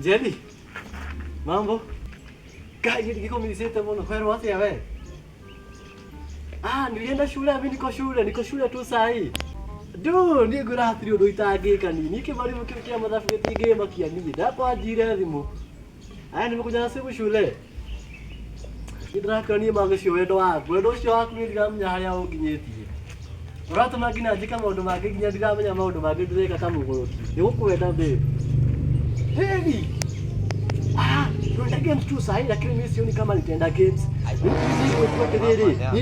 Jelly, mambo. Kaje nikomiliseta mbona kwani wapi wewe? Nilienda shule mimi niko shule tu saa hii. Ni gurathiri undu itangika nini kibali mkikia mathafu gitige makia ni ndakwa njire thimu. Nimekuja na simu shule. Ndiraka ni magacio wendo ucio waku ni ndiramenya haria unginyitie. Uratuma nginya njika maundu mangi nginya ndiramenya maundu mangi ndireka ta muguruki. Ni gukwenda ndi. Heavy. Tunaenda games tu sahi lakini mimi sioni kama nitaenda games.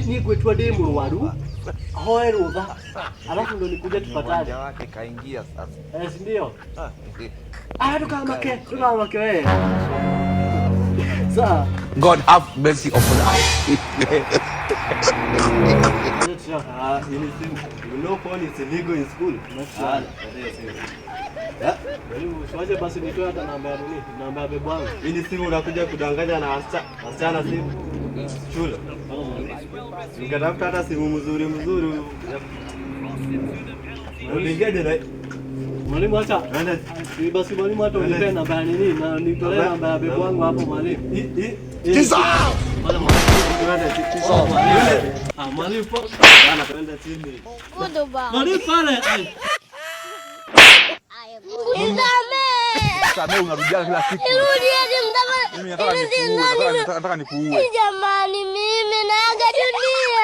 Ni kwetu ndi murwaru. Hoe rutha. Alafu ndo nikuje tupatane. Wake kaingia sasa. Si ndio? Tukamake wewe. Sir. God have mercy upon us. You know phone is illegal in school. Swaje basi nitoe hata namba ya nini? Namba ya bebo wangu. Hii simu unakuja kudanganya na wasichana simu. Shule. Nikatafuta hata simu mzuri. Ulingeje na mwalimu acha. Basi mwalimu hata unipe namba ya nini? Na nitoe namba ya bebo wangu hapo mwalimu. Kisa! Mwalimu po. Twende chini. Mwalimu pale. Sasa unarudia kila siku. Mimi nataka nikuue. Jamani mimi naaga dunia.